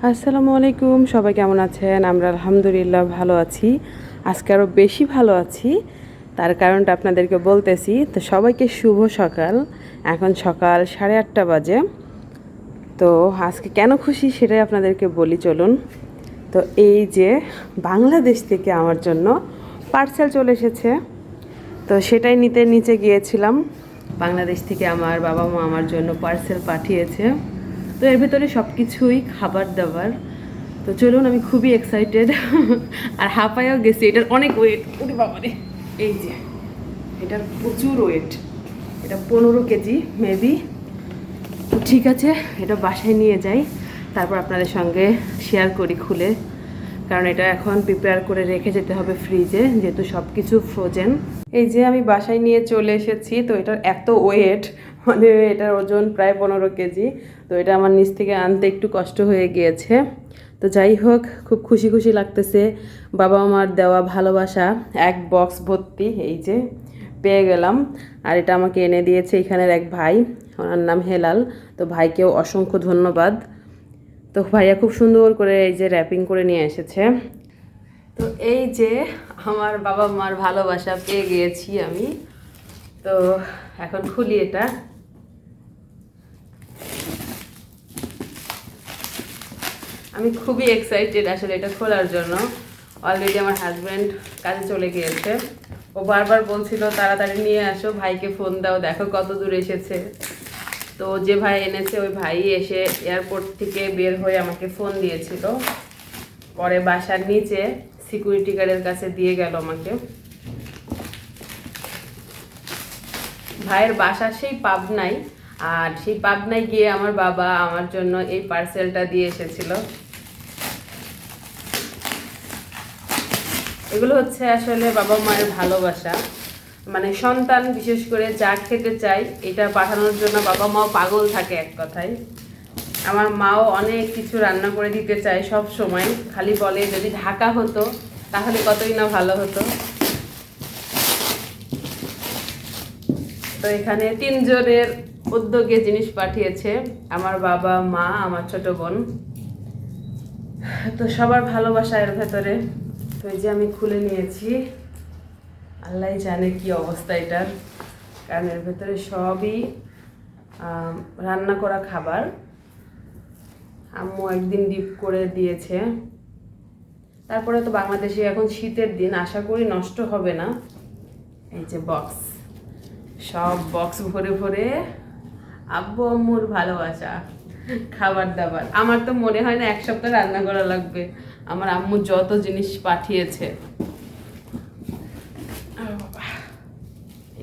আসসালামু আলাইকুম, সবাই কেমন আছেন? আমরা আলহামদুলিল্লাহ ভালো আছি। আজকে আরও বেশি ভালো আছি। তার কারণটা আপনাদেরকে বলতেছি। তো সবাইকে শুভ সকাল। এখন সকাল 8:30 বাজে। তো আজকে কেন খুশি সেটাই আপনাদেরকে বলি, চলুন। তো এই যে বাংলাদেশ থেকে আমার জন্য পার্সেল চলে এসেছে। তো সেটাই নিতে নিচে গিয়েছিলাম। বাংলাদেশ থেকে আমার বাবা মা আমার জন্য পার্সেল পাঠিয়েছে। তো এর ভিতরে সব কিছুই খাবার দাবার। তো চলুন, আমি খুবই এক্সাইটেড আর হাঁপায়াও গেছি। এটার অনেক ওয়েট, ওরে বাবারে। এই যে এটার প্রচুর ওয়েট, এটা 15 কেজি মেবি। তো ঠিক আছে, এটা বাসায় নিয়ে যাই, তারপর আপনাদের সঙ্গে শেয়ার করি খুলে। কারণ এটা এখন প্রিপেয়ার করে রেখে যেতে হবে ফ্রিজে, যেহেতু সব কিছু ফ্রোজেন। এই যে আমি বাসায় নিয়ে চলে এসেছি। তো এটার এত ওয়েট, মানে এটার ওজন প্রায় 15 কেজি। তো এটা আমার নিচ থেকে আনতে একটু কষ্ট হয়ে গিয়েছে। তো যাই হোক, খুব খুশি খুশি লাগতেছে। বাবা মার দেওয়া ভালোবাসা এক বক্স ভর্তি এই যে পেয়ে গেলাম। আর এটা আমাকে এনে দিয়েছে এখানের এক ভাই, ওনার নাম হেলাল। তো ভাইকেও অসংখ্য ধন্যবাদ। তো ভাইয়া খুব সুন্দর করে এই যে র্যাপিং করে নিয়ে এসেছে। তো এই যে আমার বাবা মার ভালোবাসা পেয়ে গিয়েছি আমি। তো এখন খুলি এটা। আমি খুবই এক্সাইটেড আসলে এটা খোলার জন্য। অলরেডি আমার হাজব্যান্ড কাজে চলে গিয়েছে। ও বারবার বলছিল তাড়াতাড়ি নিয়ে আসো, ভাইকে ফোন দাও, দেখো কত দূর এসেছে। তো যে ভাই এনেছে ওই ভাই এসে এয়ারপোর্ট থেকে বের হয়ে আমাকে ফোন দিয়েছিল। পরে বাসার নিচে সিকিউরিটি গার্ডের কাছে দিয়ে গেল আমাকে। ভাইয়ের বাসা সেই পাবনায়, আর সেই পাবনায় গিয়ে আমার বাবা আমার জন্য এই পার্সেলটা দিয়ে এসেছিল। এগুলো হচ্ছে আসলে বাবা মায়ের ভালোবাসা। মানে সন্তান বিশেষ করে যা খেতে চায় এটা পাঠানোর জন্য বাবা মাও পাগল থাকে এক কথায়। আমার মাও অনেক কিছু রান্না করে দিতে চায় সব সময়, খালি বলে যদি ঢাকা হতো তাহলে কতই না ভালো হতো। তো এখানে 3 জনের উদ্যোগে জিনিস পাঠিয়েছে, আমার বাবা মা আমার ছোট বোন। তো সবার ভালোবাসা এর ভেতরে। তো এই যে আমি খুলে নিয়েছি, আল্লাহ জানে কি অবস্থা এটার। কারণ এর ভেতরে সবই রান্না করা খাবার। আম্মু একদিন ডিপ করে দিয়েছে। তারপরে তো বাংলাদেশে এখন শীতের দিন, আশা করি নষ্ট হবে না। এই যে বক্স, সব বক্স ভরে ভরে আব্বু আম্মুর ভালোবাসা, খাবার দাবার। আমার তো মনে হয় না 1 সপ্তাহ রান্না করা লাগবে, আমার আম্মু যত জিনিস পাঠিয়েছে।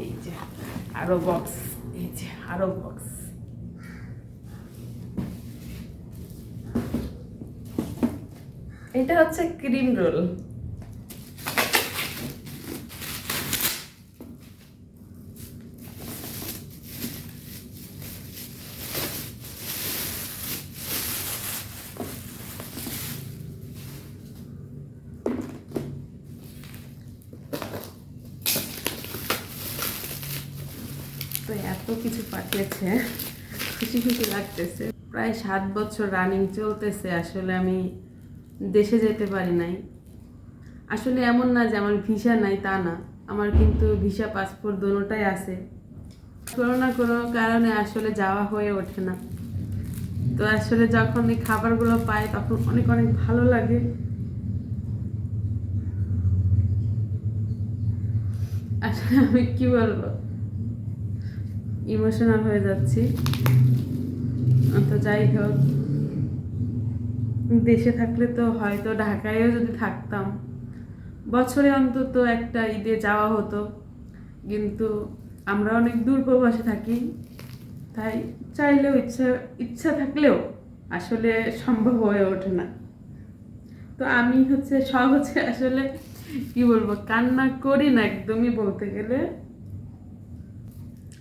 এই যে আরো বক্স, এই যে আরো বক্স। এটা হচ্ছে ক্রিম রোল। তো এত কিছু পাঠিয়েছে, খুশি খুশি লাগতেছে। প্রায় 7 বছর রানিং চলতেছে আসলে আমি দেশে যেতে পারি নাই। আসলে এমন না যে আমার ভিসা নাই, তা না, আমার কিন্তু ভিসা পাসপোর্ট দোনোটাই আছে। কোনো না কোনো কারণে আসলে যাওয়া হয়ে ওঠে না। তো আসলে যখন এই খাবারগুলো পাই তখন অনেক অনেক ভালো লাগে। আসলে আমি কি বলবো, ইমোশনাল হয়ে যাচ্ছি। তো যাই হোক, দেশে থাকলে তো হয়তো ঢাকায়ও যদি থাকতাম বছরে অন্তত একটা ঈদে যাওয়া হতো, কিন্তু আমরা অনেক দূর প্রবাসে থাকি, তাই চাইলেও ইচ্ছা ইচ্ছা থাকলেও আসলে সম্ভব হয়ে ওঠে না। তো আমি হচ্ছে সহজে আসলে কি বলবো, কান্না করি না একদমই বলতে গেলে।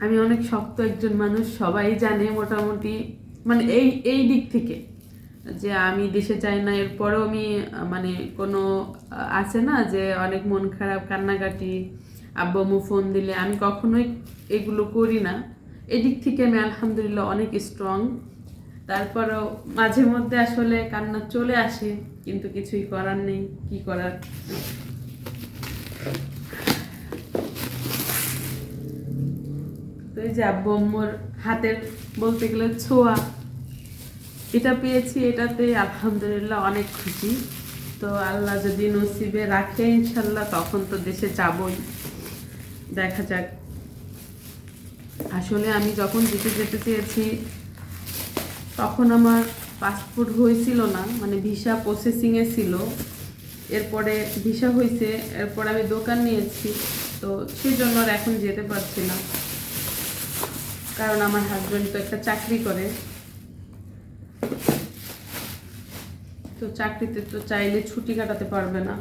আমি অনেক শক্ত একজন মানুষ, সবাই জানে মোটামুটি, মানে এই এই দিক থেকে যে আমি দেশে যাই না, এরপরেও আমি মানে কোনো আছে না যে অনেক মন খারাপ কান্নাকাটি, আব্বু আম্মু ফোন দিলে আমি কখনোই এগুলো করি না। এদিক থেকে আমি আলহামদুলিল্লাহ অনেক স্ট্রং। তারপরও মাঝে মধ্যে আসলে কান্না চলে আসে, কিন্তু কিছুই করার নেই, কি করার। তো এই যে আব্বু আম্মুর হাতের বলতে গেলে ছোঁয়া এটা পেয়েছি, এটাতে আলহামদুলিল্লাহ অনেক খুশি। তো আল্লাহ যদি নসিবে রাখে ইনশাল্লাহ তখন তো দেশে যাবই, দেখা যাক। আসলে আমি যখন দেশে যেতে চেয়েছি তখন আমার পাসপোর্ট হয়েছিল না, মানে ভিসা প্রসেসিংয়ে ছিল। এরপরে ভিসা হয়েছে, এরপর আমি দোকান নিয়েছি, তো সেই জন্য আর এখন যেতে পারছি না, কারণ আমার হাজব্যান্ড তো একটা চাকরি করে। তো চাকরিতে তো চাইলে ছুটি কাটাতে পারবে না।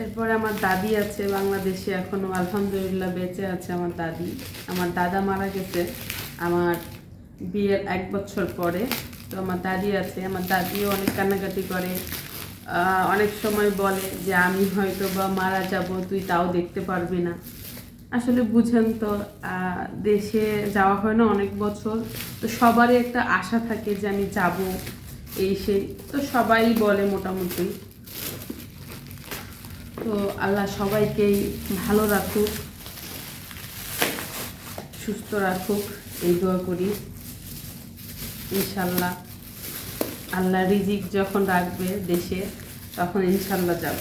এরপরে আমার দাদি আছে বাংলাদেশে, এখনো আলহামদুলিল্লাহ বেঁচে আছে আমার দাদি। আমার দাদা মারা গেছে আমার বিয়ের 1 বছর পরে। তো আমার দাদি আছে, আমার দাদিও অনেক কান্নাকাটি করে, অনেক সময় বলে যে আমি হয়তো বা মারা যাব, তুই তাও দেখতে পারবি না। আসলে বুঝেন তো, দেশে যাওয়া হয় না অনেক বছর, তো সবারই একটা আশা থাকে যে আমি যাব, এই সেই, তো সবাই বলে মোটামুটি। তো আল্লাহ সবাইকেই ভালো রাখুক, সুস্থ রাখুক, এই দোয়া করি। ইনশাল্লাহ আল্লাহ রিজিক যখন রাখবে দেশে তখন ইনশাল্লাহ যাব।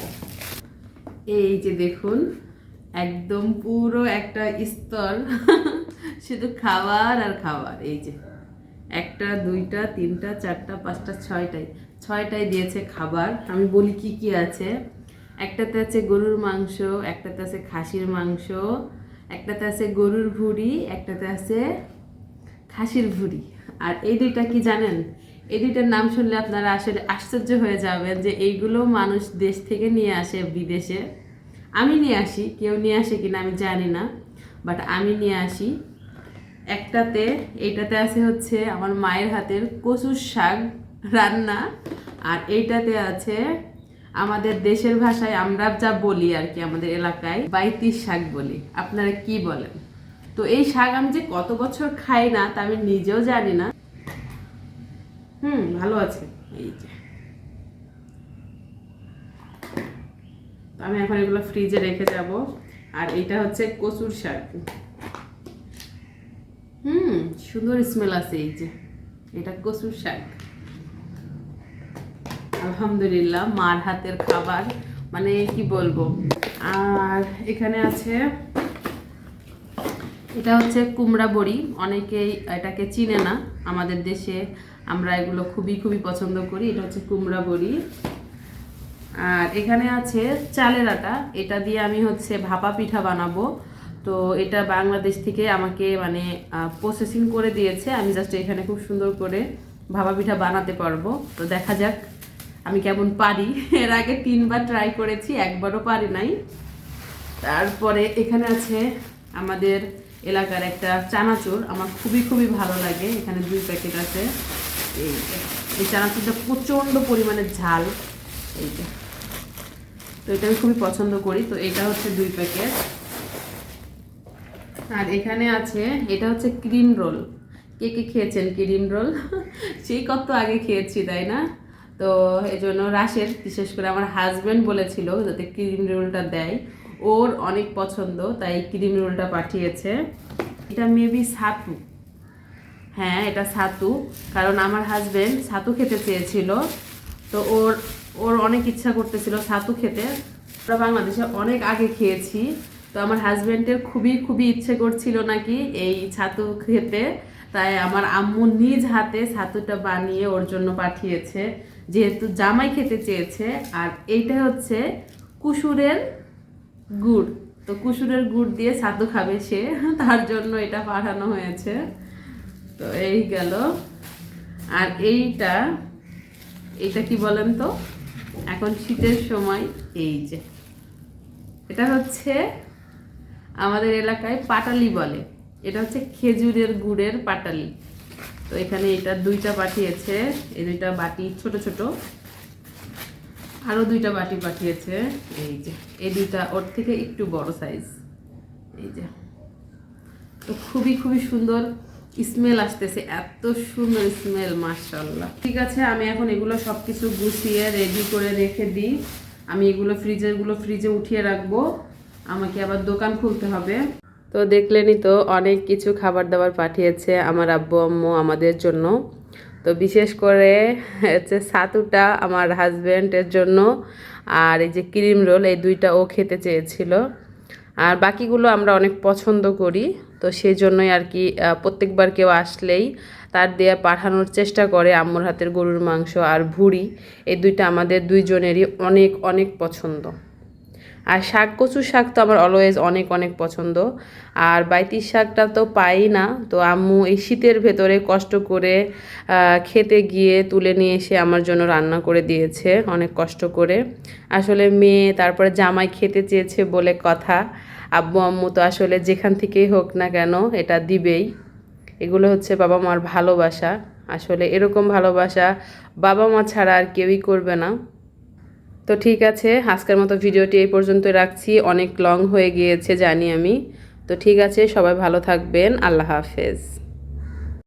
এই যে দেখুন, একদম পুরো একটা স্তর শুধু খাবার আর খাবার। এই যে 1টা 2টা 3টা 4টা 5টা 6টায় দিয়েছে খাবার। আমি বলি কি কি আছে। একটাতে আছে গরুর মাংস, একটাতে আছে খাসির মাংস, একটাতে আছে গরুর ভুঁড়ি, একটাতে আছে খাসির ভুঁড়ি। আর এই দুইটা কি জানেন? এই দুইটার নাম শুনলে আপনারা আসলে আশ্চর্য হয়ে যাবেন যে এইগুলো মানুষ দেশ থেকে নিয়ে আসে বিদেশে। আমি নিয়ে আসি, কেউ নিয়ে আসে কিনা আমি জানি না, বাট আমি নিয়ে আসি। এইটাতে আছে হচ্ছে আমার মায়ের হাতের কচুর শাক রান্না, আর এইটাতে আছে আমাদের দেশের ভাষায় আমরা যা বলি আর কি, আমাদের এলাকায় বাইতির শাক বলি, আপনারা কি বলেন? তো এই শাক আমি যে কত বছর খাই না তা আমি নিজেও জানি না। ভালো আছে। এই যে আমি এখন এগুলো ফ্রিজে রেখে যাব। আর এটা হচ্ছে কচুর শাক, সুন্দর স্মেল আছে। এই যে এটা কচুর শাক। আলহামদুলিল্লাহ মার হাতের খাবার, মানে কি বলবো। আর এখানে আছে, এটা হচ্ছে কুমড়া বড়ি, অনেকেই এটাকে চিনে না, আমাদের দেশে আমরা এগুলো খুবই খুবই পছন্দ করি। এটা হচ্ছে কুমড়া বড়ি। আর এখানে আছে চালের আটা, এটা দিয়ে আমি হচ্ছে ভাপা পিঠা বানাবো। তো এটা বাংলাদেশ থেকে আমাকে মানে প্রসেসিং করে দিয়েছে, আমি জাস্ট এখানে খুব সুন্দর করে ভাপা পিঠা বানাতে পারবো। তো দেখা যাক আমি কেমন পারি। এর আগে 3বার ট্রাই করেছি, একবারও পারি নাই। তারপরে এখানে আছে আমাদের এলাকার একটা চানাচুর, আমার খুবই খুবই ভালো লাগে। এখানে 2 প্যাকেট আছে। এই চানাচুরটা প্রচণ্ড পরিমাণে ঝাল, এইটা, তো এটা আমি খুবই পছন্দ করি। তো এটা হচ্ছে 2 প্যাকেট। আর এখানে আছে, এটা হচ্ছে ক্রিম রোল। কে কে খেয়েছেন ক্রিম রোল? সেই কত আগে খেয়েছি, তাই না? তো এই জন্য রাশের, বিশেষ করে আমার হাজব্যান্ড বলেছিল যাতে ক্রিম রোলটা দেয়, ওর অনেক পছন্দ, তাই ক্রিম রোলটা পাঠিয়েছে। এটা মেবি ছাতু, হ্যাঁ এটা ছাতু, কারণ আমার হাজব্যান্ড ছাতু খেতে চেয়েছিল। তো ওর অনেক ইচ্ছা করতেছিল ছাতু খেতে। আমরা বাংলাদেশে অনেক আগে খেয়েছি, তো আমার হাজব্যান্ডের খুবই খুবই ইচ্ছে করছিল নাকি এই ছাতু খেতে, তাই আমার আম্মু নিজ হাতে ছাতুটা বানিয়ে ওর জন্য পাঠিয়েছে, যেহেতু জামাই খেতে চেয়েছে। আর এইটা হচ্ছে কুসুরের গুড়, তো কুসুরের গুড় দিয়ে ছাতু খাবে সে, তার জন্য এটা পাঠানো হয়েছে। তো এই গেল। আর এইটা কি বলেন তো, এখন শীতের সময়, এই যে এটা হচ্ছে আমাদের এলাকায় পাটালি বলে, এটা হচ্ছে খেজুরের গুড়ের পাটালি। তো এখানে এটা 2টা পাঠিয়েছে, এই 2টা বাটি ছোট ছোট। আরও 2টা বাটি পাঠিয়েছে, এই যে এই 2টা ওর থেকে একটু বড় সাইজ, এই যে। তো খুবই খুবই সুন্দর স্মেল আসতেছে, এত সুন্দর স্মেল, মাশাআল্লাহ। ঠিক আছে, আমি এখন এগুলো সব কিছু গুছিয়ে রেডি করে রেখে দিই। আমি এগুলো ফ্রিজে উঠিয়ে রাখবো, আমাকে আবার দোকান খুলতে হবে। তো দেখলেনই তো, অনেক কিছু খাবার দাবার পাঠিয়েছে আমার আব্বু আম্মু আমাদের জন্য। তো বিশেষ করে হচ্ছে ছাতুটা আমার হাজব্যান্ডের জন্য, আর এই যে ক্রিম রোল, এই 2টা ও খেতে চেয়েছিল। আর বাকিগুলো আমরা অনেক পছন্দ করি, তো সেই জন্যই আর কি প্রত্যেকবার কেউ আসলেই তার দিয়ে পাঠানোর চেষ্টা করে। আম্মুর হাতের গরুর মাংস আর ভুড়ি, এই 2টা আমাদের দুইজনেরই অনেক অনেক পছন্দ। আর শাক, কচু শাক তো আমার অলওয়েজ অনেক অনেক পছন্দ। আর বাইতির শাকটা তো পাই না, তো আম্মু এই শীতের ভেতরে কষ্ট করে খেতে গিয়ে তুলে নিয়ে এসে আমার জন্য রান্না করে দিয়েছে, অনেক কষ্ট করে। আসলে মেয়ে তারপরে জামাই খেতে চেয়েছে বলে কথা, আব্বু আম্মু তো আসলে যেখান থেকেই হোক না কেন এটা দিবেই। এগুলো হচ্ছে বাবা মার ভালোবাসা। আসলে এরকম ভালোবাসা বাবা মা ছাড়া আর কেউই করবে না। তো ঠিক আছে, আজকের মতো ভিডিওটি এই পর্যন্ত রাখছি, অনেক লং হয়ে গিয়েছে জানি আমি। তো ঠিক আছে, সবাই ভালো থাকবেন, আল্লাহ হাফেজ।